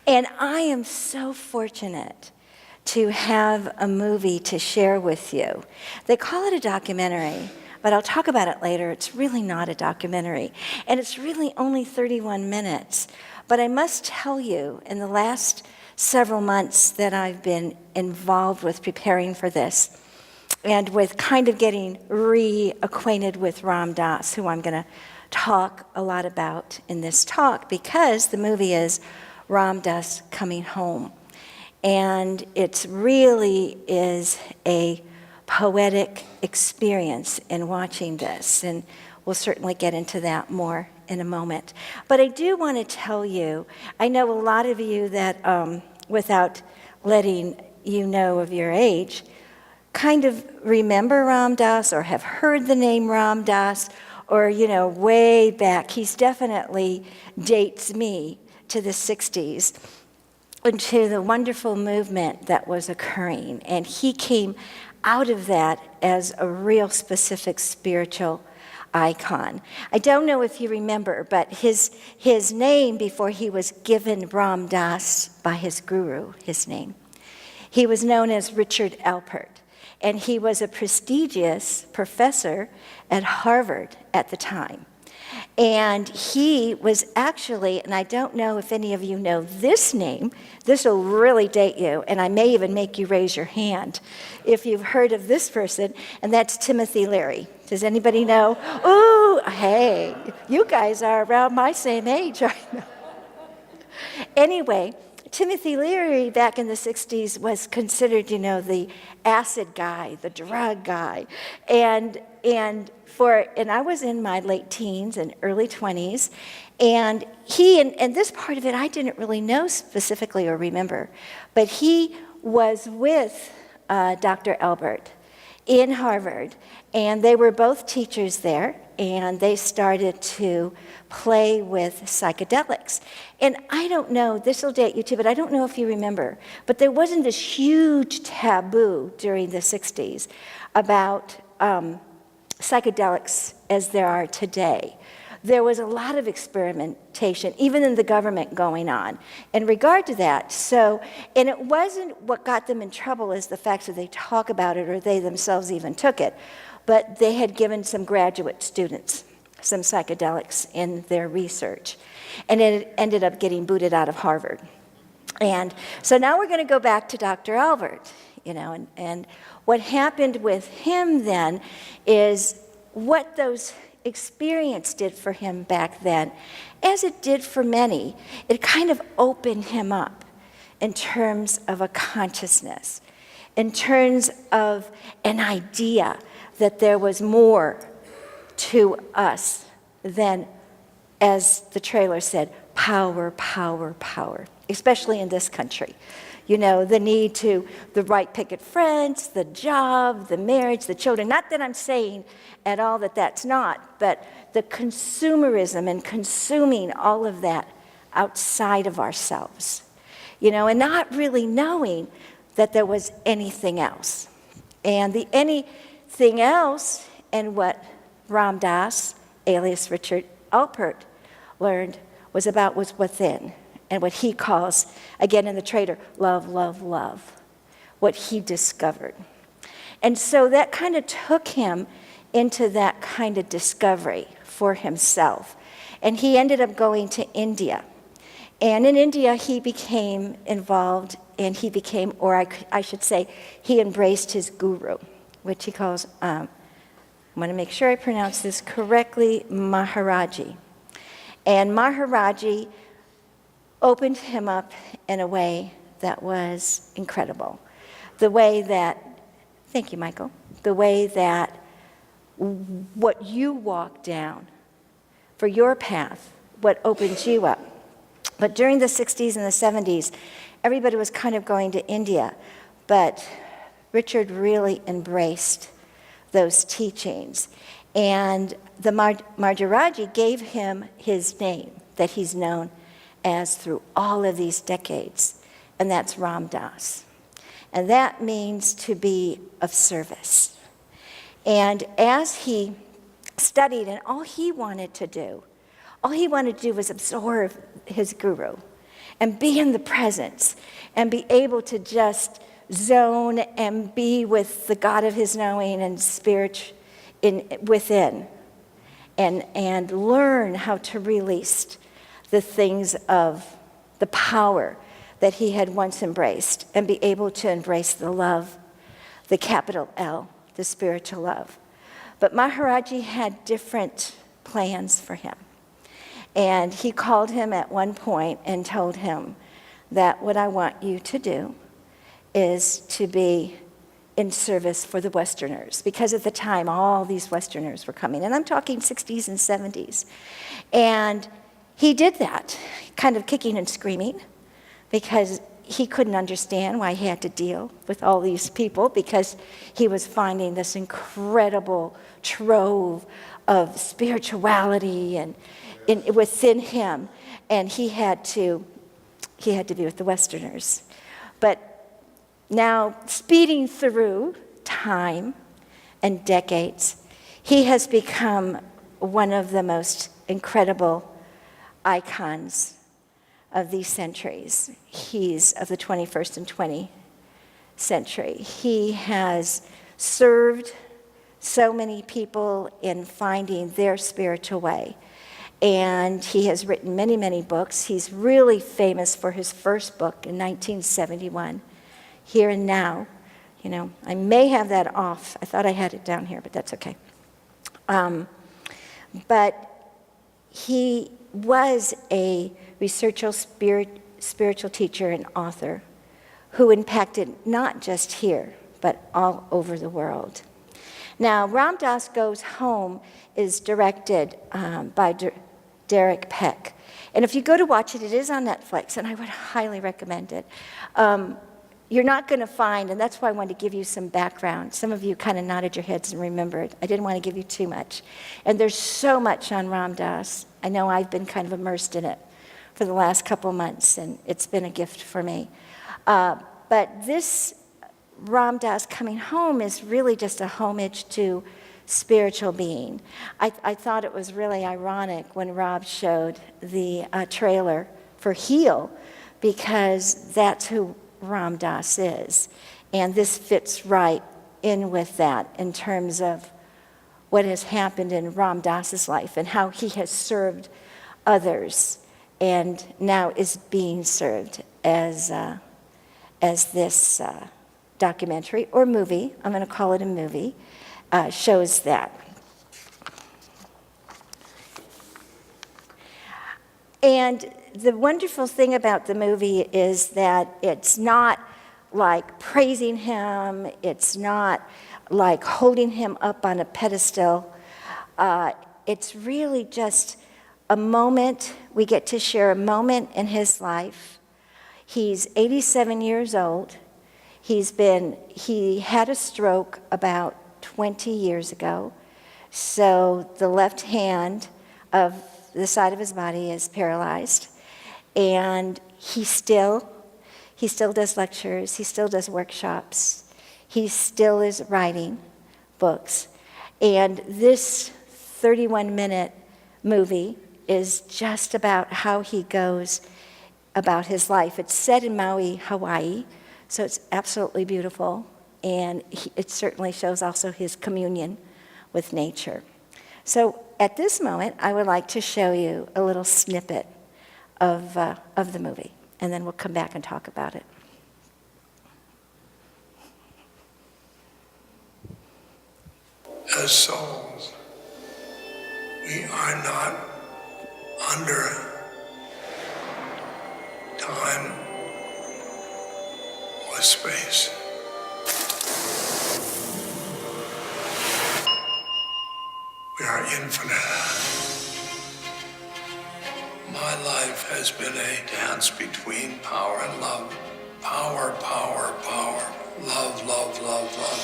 And I am so fortunate to have a movie to share with you. They call it a documentary, but I'll talk about it later. It's really not a documentary, and it's really only 31 minutes. But I must tell you, in the last several months that I've been involved with preparing for this, and with kind of getting reacquainted with Ram Dass, who I'm going to talk a lot about in this talk, because the movie is Ram Dass Coming Home. And it really is a poetic experience in watching this, and we'll certainly get into that more in a moment. But I do want to tell you, I know a lot of you that, without letting you know of your age, kind of remember Ram Dass or have heard the name Ram Dass, or, way back. He's definitely dates me to the 60s, and to the wonderful movement that was occurring. And he came out of that as a real specific spiritual icon. I don't know if you remember, but his name, before he was given Ram Dass by his guru, his name, he was known as Richard Alpert. And he was a prestigious professor at Harvard at the time. And he was actually, and I don't know if any of you know this name, this will really date you, and I may even make you raise your hand if you've heard of this person, and that's Timothy Leary. Does anybody know? Ooh, hey, you guys are around my same age, I know. Anyway, Timothy Leary back in the 60s was considered, the acid guy, the drug guy. And I was in my late teens and early 20s, and and this part of it I didn't really know specifically or remember, but he was with Dr. Albert in Harvard, and they were both teachers there, and they started to play with psychedelics. And I don't know, this will date you too, but I don't know if you remember, but there wasn't this huge taboo during the 60s about psychedelics as there are today. There was a lot of experimentation, even in the government, going on in regard to that. So, and it wasn't what got them in trouble is the fact that they talk about it or they themselves even took it, but they had given some graduate students some psychedelics in their research, and it ended up getting booted out of Harvard. And so now we're going to go back to Dr. Albert, and what happened with him then is what those experience did for him back then, as it did for many, it kind of opened him up in terms of a consciousness, in terms of an idea that there was more to us than, as the trailer said, power, power, power, especially in this country. The need to, the right picket fence, the job, the marriage, the children. Not that I'm saying at all that that's not, but the consumerism and consuming all of that outside of ourselves, and not really knowing that there was anything else. And the anything else, and what Ram Dass, alias Richard Alpert, learned was within. And what he calls, again in the trailer, love, love, love, what he discovered. And so that kind of took him into that kind of discovery for himself. And he ended up going to India. And in India, he became involved, and he became, or I should say, he embraced his guru, which he calls, I want to make sure I pronounce this correctly, Maharaji. And Maharaji opened him up in a way that was incredible. The way that, thank you, Michael, the way that what you walk down for your path, what opens you up. But during the 60s and the 70s, everybody was kind of going to India, but Richard really embraced those teachings. And the Maharaji gave him his name that he's known as through all of these decades, and that's Ram Dass. And that means to be of service. And as he studied, and all he wanted to do was absorb his guru and be in the presence and be able to just zone and be with the God of his knowing and spirit within, and learn how to release the things of the power that he had once embraced, and be able to embrace the love, the capital L, the spiritual love. But Maharaji had different plans for him. And he called him at one point and told him that what I want you to do is to be in service for the Westerners, because at the time all these Westerners were coming, and I'm talking 60s and 70s. And he did that, kind of kicking and screaming, because he couldn't understand why he had to deal with all these people, because he was finding this incredible trove of spirituality and within him, and he had to be with the Westerners. But now, speeding through time and decades, he has become one of the most incredible icons of these centuries. He's of the 21st and 20th century. He has served so many people in finding their spiritual way. And he has written many, many books. He's really famous for his first book in 1971, Here and Now. You know, I may have that off. I thought I had it down here, but that's okay. But he was a researcher, spiritual teacher, and author who impacted not just here, but all over the world. Now, Ram Dass Goes Home is directed by Derek Peck. And if you go to watch it, it is on Netflix, and I would highly recommend it. You're not going to find, and that's why I wanted to give you some background. Some of you kind of nodded your heads and remembered. I didn't want to give you too much. And there's so much on Ram Dass. I know I've been kind of immersed in it for the last couple months, and it's been a gift for me. But this Ram Dass Coming Home is really just a homage to spiritual being. I thought it was really ironic when Rob showed the trailer for Heal, because that's who Ram Dass is. And this fits right in with that in terms of what has happened in Ram Dass's life and how he has served others and now is being served as this documentary or movie, I'm going to call it a movie, shows that. And the wonderful thing about the movie is that it's not like praising him, it's not like holding him up on a pedestal. It's really just a moment. We get to share a moment in his life. He's 87 years old. He had a stroke about 20 years ago. So the left hand of the side of his body is paralyzed. And he still does lectures, he still does workshops, he still is writing books. And this 31-minute movie is just about how he goes about his life. It's set in Maui, Hawaii, so it's absolutely beautiful. And it certainly shows also his communion with nature. So at this moment, I would like to show you a little snippet of the movie, and then we'll come back and talk about it. As souls, we are not under time or space. We are infinite. My life has been a dance between power and love. Power, power, power. Love, love, love, love.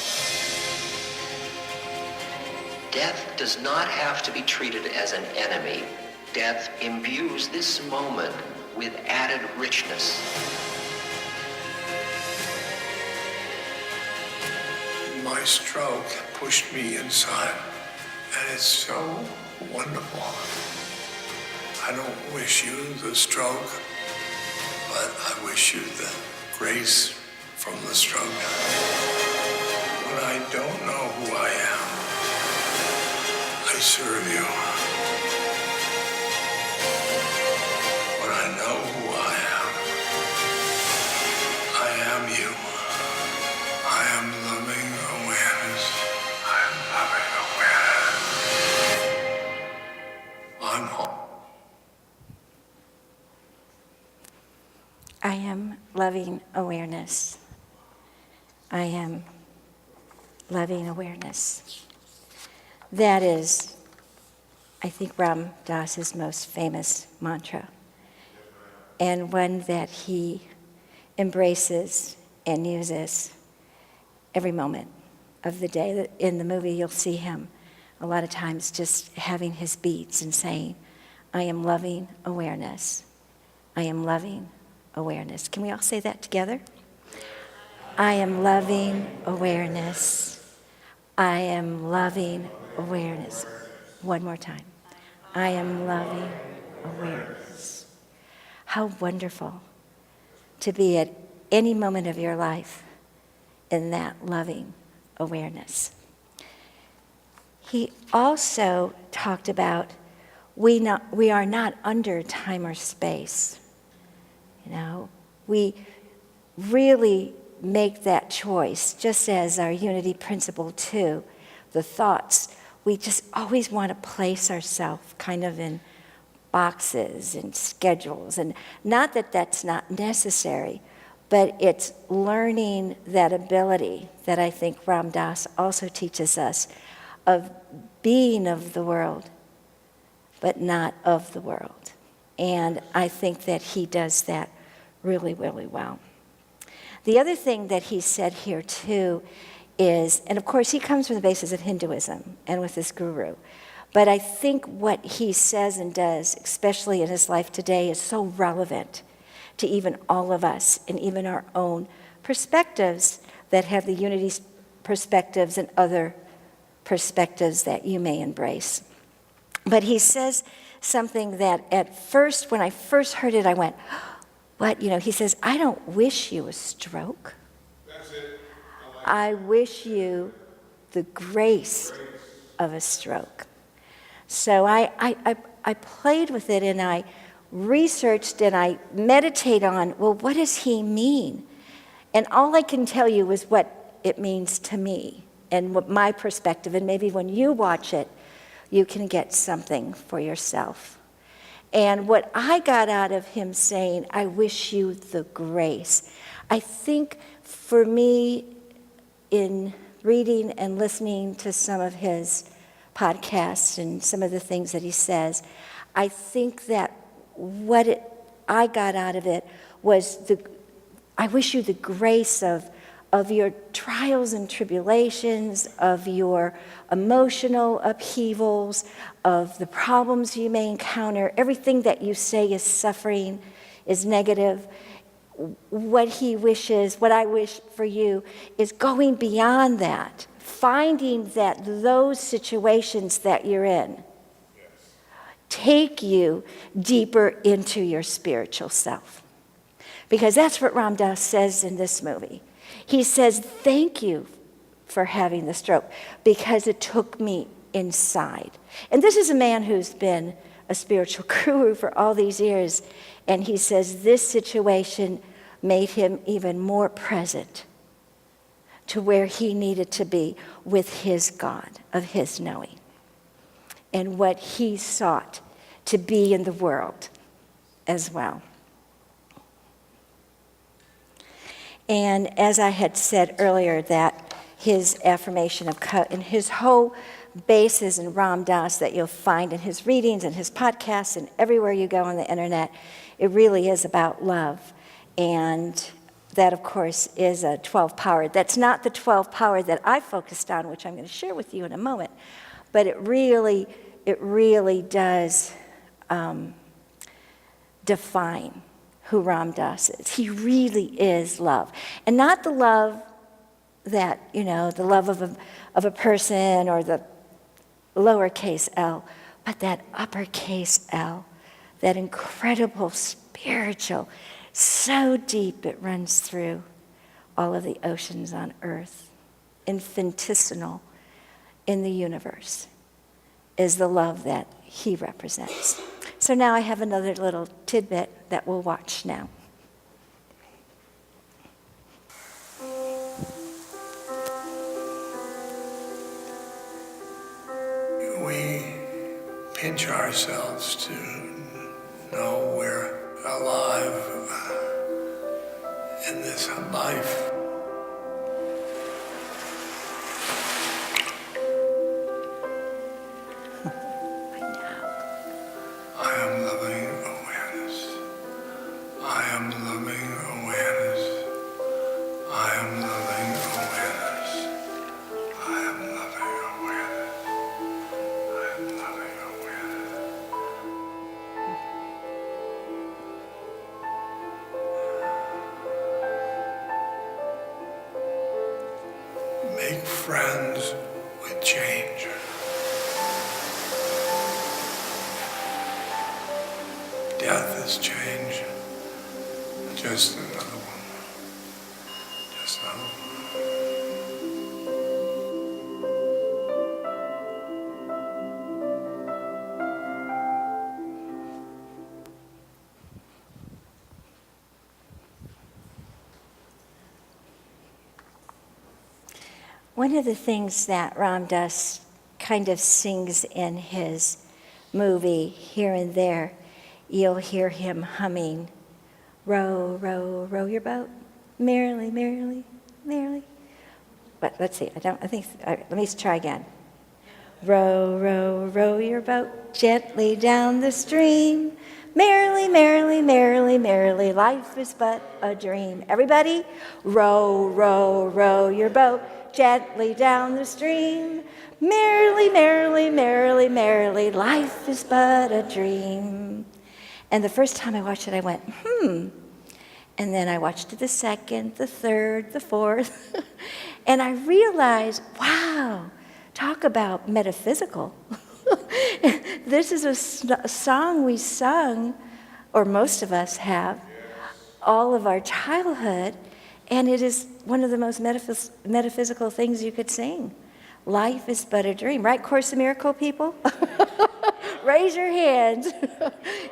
Death does not have to be treated as an enemy. Death imbues this moment with added richness. My stroke pushed me inside, and it's so wonderful. I don't wish you the stroke, but I wish you the grace from the struggle. When I don't know who I am, I serve you. When I know who I am you. I am loving awareness. I am loving awareness. I'm home. I am loving awareness. I am loving awareness. That is, I think, Ram Dass's most famous mantra, and one that he embraces and uses every moment of the day. In the movie, you'll see him a lot of times just having his beats and saying, I am loving awareness. I am loving awareness. Can we all say that together? I am loving awareness. I am loving awareness. One more time. I am loving awareness. How wonderful to be at any moment of your life in that loving awareness. He also talked about we are not under time or space. You know, we really make that choice, just as our unity principle too, the thoughts. We just always want to place ourselves kind of in boxes and schedules, and not that that's not necessary, but it's learning that ability that I think Ram Dass also teaches us of being of the world, but not of the world. And I think that he does that really, really well. The other thing that he said here too is, and of course he comes from the basis of Hinduism and with this guru, but I think what he says and does, especially in his life today, is so relevant to even all of us and even our own perspectives that have the unity perspectives and other perspectives that you may embrace. But he says something that at first, when I first heard it, I went, what? You know, he says, I don't wish you a stroke. That's it. I wish you the grace of a stroke. So I played with it and I researched and I meditate on, well, what does he mean? And all I can tell you is what it means to me and what my perspective, and maybe when you watch it, you can get something for yourself. And what I got out of him saying, I wish you the grace, I think for me, in reading and listening to some of his podcasts and some of the things that he says, I think that I got out of it was I wish you the grace of your trials and tribulations, of your emotional upheavals, of the problems you may encounter, everything that you say is suffering, is negative. What he wishes, what I wish for you, is going beyond that, finding that those situations that you're in take you deeper into your spiritual self. Because that's what Ram Dass says in this movie. He says, thank you for having the stroke, because it took me inside. And this is a man who's been a spiritual guru for all these years, and he says this situation made him even more present to where he needed to be with his God of his knowing and what he sought to be in the world as well. And as I had said earlier, that his affirmation of and his whole basis in Ram Dass that you'll find in his readings and his podcasts and everywhere you go on the internet, it really is about love. And that, of course, is a 12 power. That's not the 12 power that I focused on, which I'm going to share with you in a moment. But it really does define who Ram Dass is. He really is love. And not the love that, the love of a person or the lowercase L, but that uppercase L, that incredible spiritual, So deep it runs through all of the oceans on earth. Infinitesimal in the universe is the love that he represents. So now I have another little tidbit that we'll watch now. We pinch ourselves to know we're alive in this life. I am loving awareness. I am loving awareness. I am loving awareness. I am loving awareness. I am loving awareness. Make friends with change. Death is change. Just another one. Just another one. One of the things that Ram Dass kind of sings in his movie, here and there, you'll hear him humming, row, row, row your boat, merrily, merrily, merrily. But let's see, let me try again. Row, row, row your boat gently down the stream, merrily, merrily, merrily, merrily, life is but a dream. Everybody, row, row, row your boat gently down the stream, merrily, merrily, merrily, merrily, life is but a dream. And the first time I watched it, I went, And then I watched it the second, the third, the fourth. And I realized, wow, talk about metaphysical. This is a song we sung, or most of us have, all of our childhood. And it is one of the most metaphysical things you could sing. Life is but a dream. Right, Course in Miracle people? Raise your hands.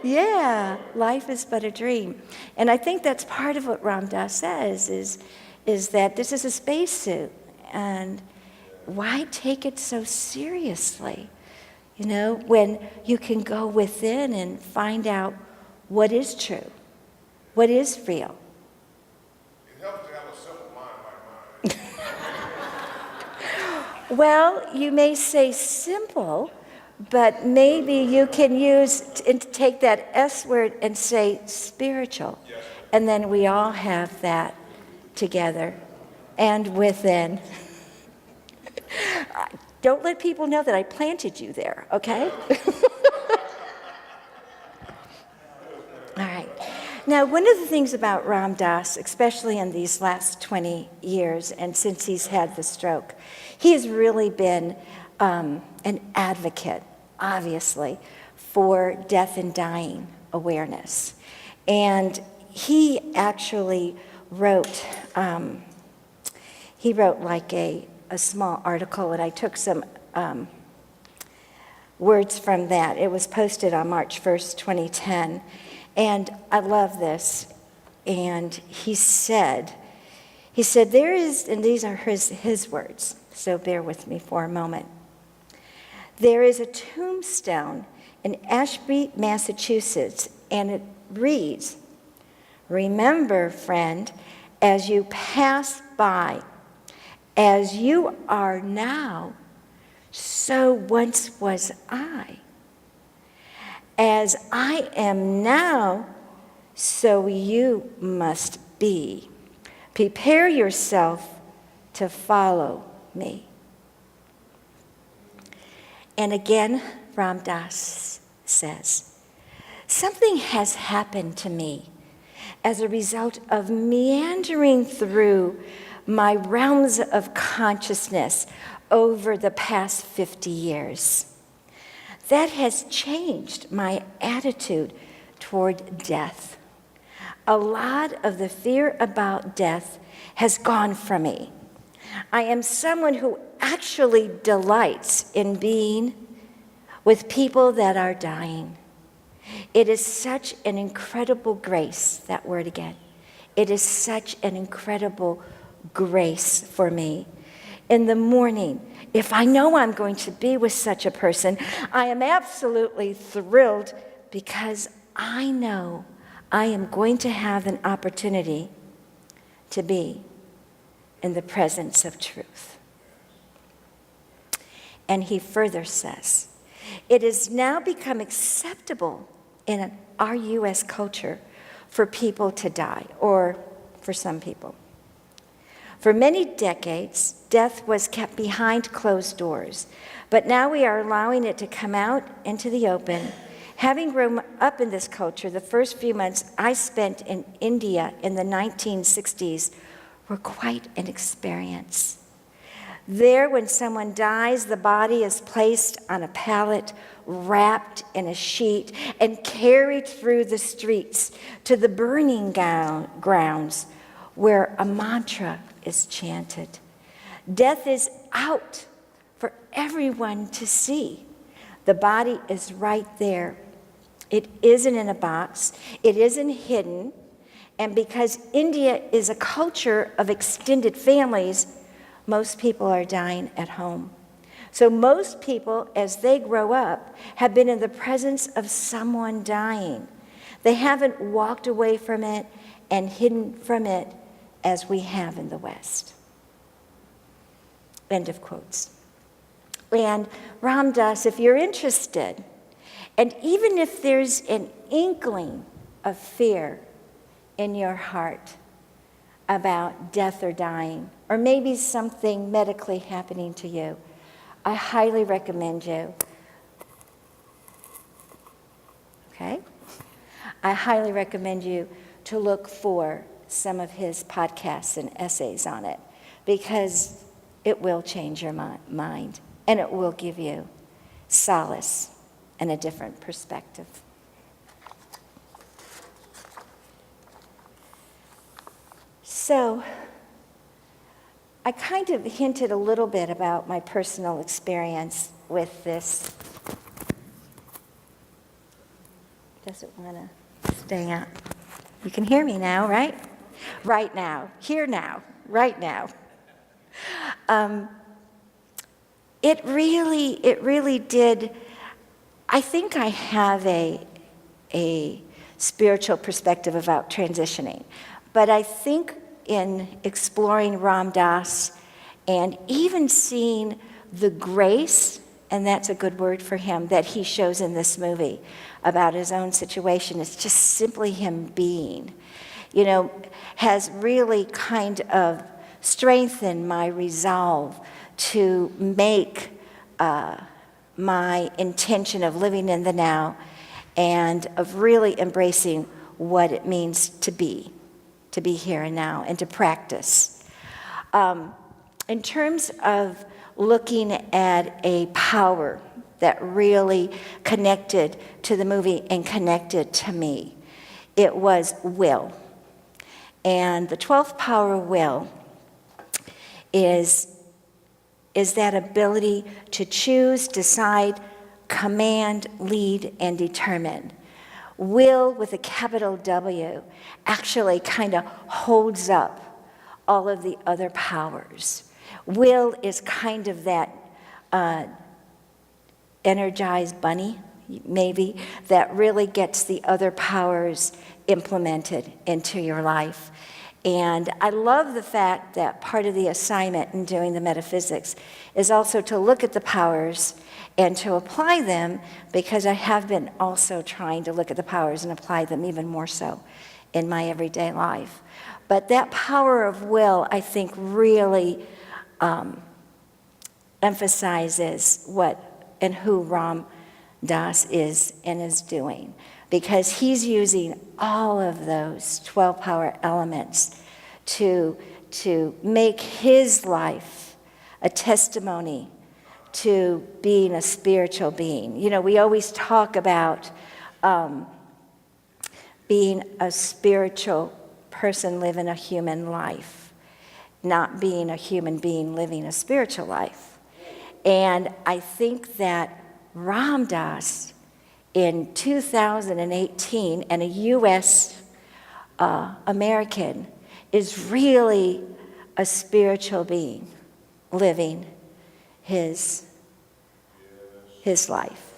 Yeah, life is but a dream. And I think that's part of what Ram Dass says, is that this is a spacesuit. And why take it so seriously? You know, when you can go within and find out what is true, what is real. It helps to have a simple mind like mine. Well, you may say simple, but maybe you can take that S word and say spiritual. Yes. And then we all have that together and within. Don't let people know that I planted you there, okay? All right. Now, one of the things about Ram Dass, especially in these last 20 years and since he's had the stroke, he has really been an advocate, obviously, for death and dying awareness. And he actually wrote like a small article, and I took some words from that. It was posted on March 1st, 2010. And I love this. And he said, there is, and these are his words, so bear with me for a moment. There is a tombstone in Ashby, Massachusetts, and it reads, "Remember, friend, as you pass by, as you are now, so once was I. As I am now, so you must be. Prepare yourself to follow me." And again, Ram Dass says, "Something has happened to me as a result of meandering through my realms of consciousness over the past 50 years. That has changed my attitude toward death. A lot of the fear about death has gone from me. I am someone who actually delights in being with people that are dying. It is such an incredible grace, that word again. It is such an incredible grace for me. In the morning, if I know I'm going to be with such a person, I am absolutely thrilled because I know I am going to have an opportunity to be in the presence of truth. And he further says, it has now become acceptable in our U.S. culture for people to die, or for some people. For many decades, death was kept behind closed doors, but now we are allowing it to come out into the open. Having grown up in this culture, the first few months I spent in India in the 1960s were quite an experience. There, when someone dies, the body is placed on a pallet, wrapped in a sheet, and carried through the streets to the burning grounds where a mantra is chanted. Death is out for everyone to see. The body is right there. It isn't in a box. It isn't hidden. And because India is a culture of extended families, most people are dying at home. So most people, as they grow up, have been in the presence of someone dying. They haven't walked away from it and hidden from it as we have in the West. End of quotes. And Ram Dass, if you're interested, and even if there's an inkling of fear in your heart about death or dying, or maybe something medically happening to you, I highly recommend you. Okay? I highly recommend you to look for some of his podcasts and essays on it, because it will change your mind, and it will give you solace and a different perspective. So, I kind of hinted a little bit about my personal experience with this. Doesn't want to stay out. You can hear me now, right? Right now. Here now. Right now. It really did. I think I have a spiritual perspective about transitioning, but I think in exploring Ram Dass and even seeing the grace, and that's a good word for him, that he shows in this movie about his own situation, it's just simply him being, has really kind of strengthened my resolve to make my intention of living in the now and of really embracing what it means to be here and now, and to practice. In terms of looking at a power that really connected to the movie and connected to me, it was will. And the 12th power of will is that ability to choose, decide, command, lead, and determine. Will, with a capital W, actually kind of holds up all of the other powers. Will is kind of that energized bunny, maybe, that really gets the other powers implemented into your life. And I love the fact that part of the assignment in doing the metaphysics is also to look at the powers and to apply them, because I have been also trying to look at the powers and apply them even more so in my everyday life. But that power of will, I think, really emphasizes what and who Ram Dass is and is doing, because he's using all of those 12 power elements to make his life a testimony to being a spiritual being. We always talk about being a spiritual person living a human life, not being a human being living a spiritual life. And I think that Ram Dass in 2018, and a U.S. American, is really a spiritual being living his life.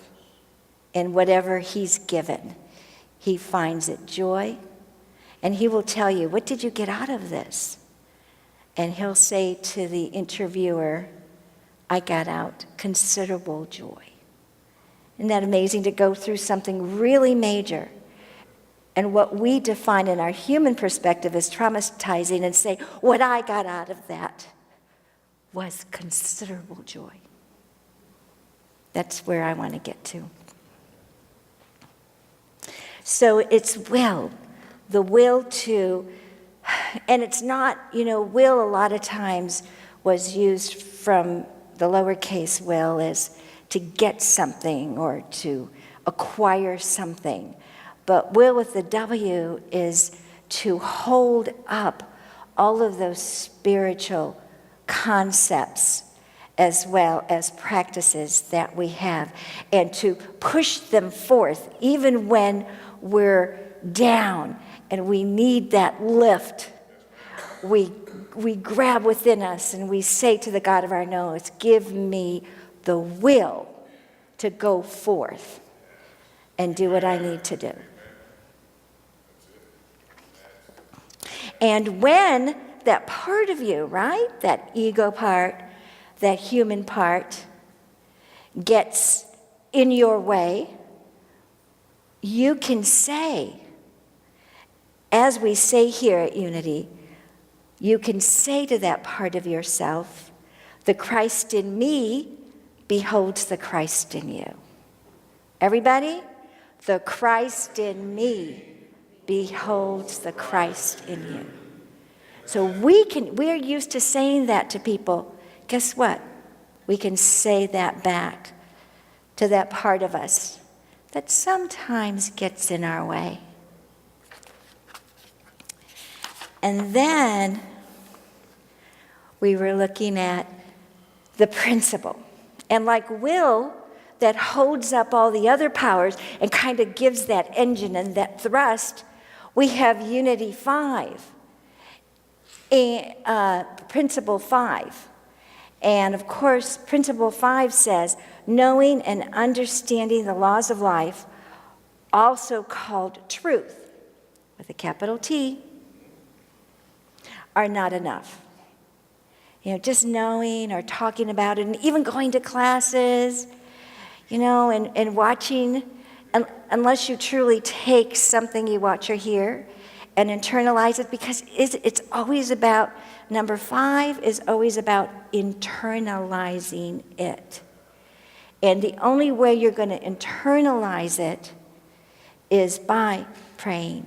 And whatever he's given, he finds it joy. And he will tell you, what did you get out of this? And he'll say to the interviewer, I got out considerable joy. Isn't that amazing to go through something really major? And what we define in our human perspective as traumatizing and say, what I got out of that was considerable joy. That's where I want to get to. So it's will, the will to, and it's not, will a lot of times was used from the lowercase will as to get something or to acquire something. But will with the W is to hold up all of those spiritual concepts as well as practices that we have, and to push them forth even when we're down and we need that lift. We grab within us and we say to the God of our knowledge, give me the will to go forth and do what I need to do. And when that part of you, right, that ego part, that human part, gets in your way, you can say, as we say here at Unity, you can say to that part of yourself, the Christ in me beholds the Christ in you. Everybody? The Christ in me beholds the Christ in you. So we're used to saying that to people. Guess what? We can say that back to that part of us that sometimes gets in our way. And then we were looking at the principle. And like will, that holds up all the other powers and kind of gives that engine and that thrust, we have Unity 5, Principle 5. And of course, Principle 5 says, knowing and understanding the laws of life, also called truth, with a capital T, are not enough. Just knowing or talking about it, and even going to classes, and watching, unless you truly take something you watch or hear and internalize it, because it's always about, number 5 is always about internalizing it. And the only way you're going to internalize it is by praying,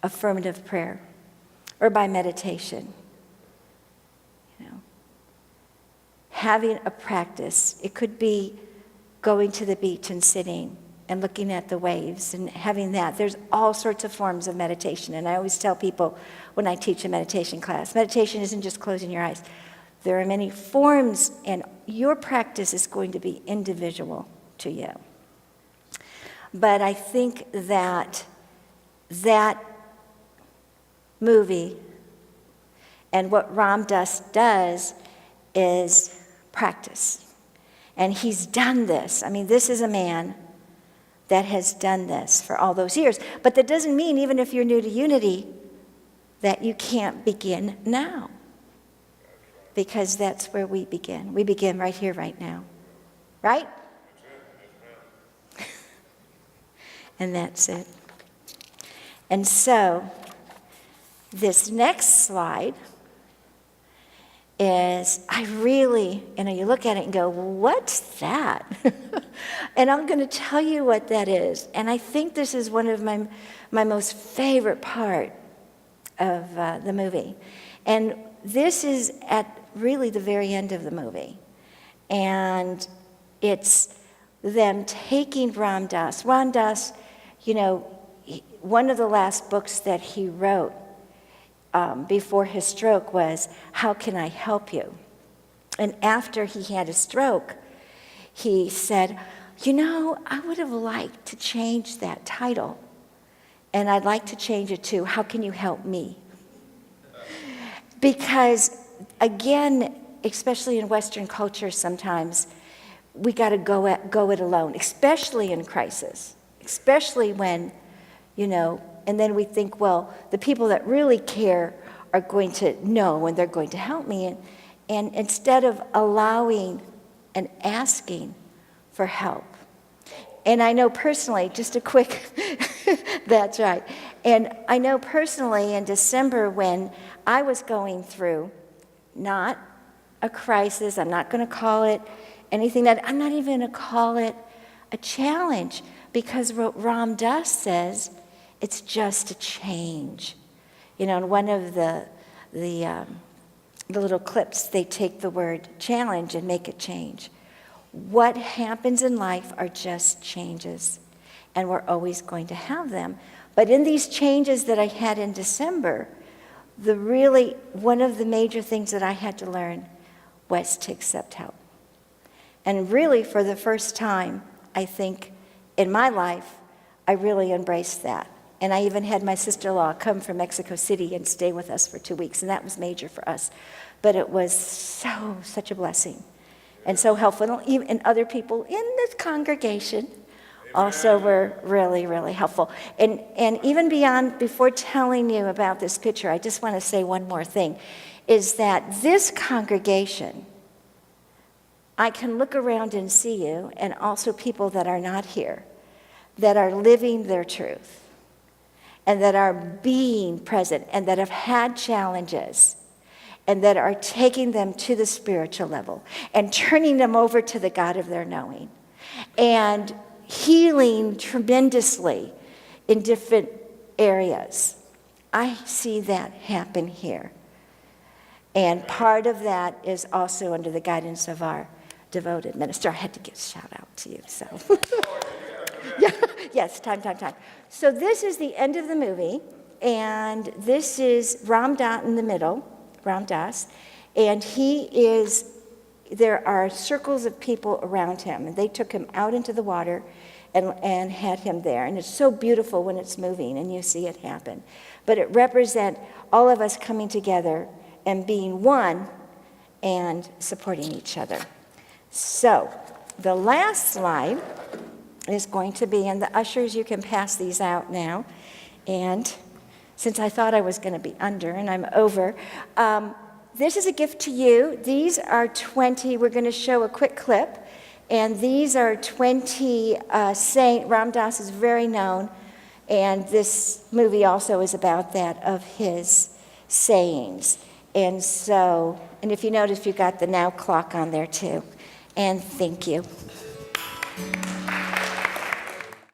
affirmative prayer, or by meditation. Having a practice. It could be going to the beach and sitting and looking at the waves and having that. There's all sorts of forms of meditation. And I always tell people when I teach a meditation class, meditation isn't just closing your eyes. There are many forms, and your practice is going to be individual to you. But I think that movie and what Ram Dass does is practice. And he's done this. I mean, this is a man that has done this for all those years. But that doesn't mean, even if you're new to Unity, that you can't begin now. Because that's where we begin. We begin right here, right now. Right? And that's it. And so, this next slide is, you look at it and go, what's that? And I'm going to tell you what that is. And I think this is one of my most favorite part of the movie. And this is at really the very end of the movie. And it's them taking Ram Dass. Ram Dass, one of the last books that he wrote before his stroke was, How Can I Help You? And after he had a stroke, he said, I would have liked to change that title, and I'd like to change it to, How Can You Help Me? Because, again, especially in Western culture sometimes, we got to go it alone, especially in crisis, especially when, and then we think, well, the people that really care are going to know and they're going to help me. And instead of allowing and asking for help. And I know personally, just a quick, that's right. And I know personally in December when I was going through not a crisis, I'm not going to call it anything that, I'm not even going to call it a challenge, because Ram Dass says it's just a change. In one of the little clips, they take the word challenge and make it change. What happens in life are just changes, and we're always going to have them. But in these changes that I had in December, one of the major things that I had to learn was to accept help. And really, for the first time, I think, in my life, I really embraced that. And I even had my sister-in-law come from Mexico City and stay with us for 2 weeks, and that was major for us. But it was such a blessing and so helpful. And other people in this congregation also were really, really helpful. And even before telling you about this picture, I just want to say one more thing, is that this congregation, I can look around and see you, and also people that are not here, that are living their truth, and that are being present, and that have had challenges, and that are taking them to the spiritual level, and turning them over to the God of their knowing, and healing tremendously in different areas. I see that happen here. And part of that is also under the guidance of our devoted minister. I had to give a shout out to you, so. Yeah, yes, time. So this is the end of the movie, and this is Ram Dass in the middle, Ram Dass, and there are circles of people around him, and they took him out into the water and had him there. And it's so beautiful when it's moving and you see it happen. But it represents all of us coming together and being one and supporting each other. So the last slide is going to be, and the ushers, you can pass these out now. And since I thought I was going to be under and I'm over, this is a gift to you. These are 20, we're going to show a quick clip, and these are 20 saying, Ram Dass is very known, and this movie also is about that, of his sayings. And so, and if you notice, you've got the now clock on there too. And thank you.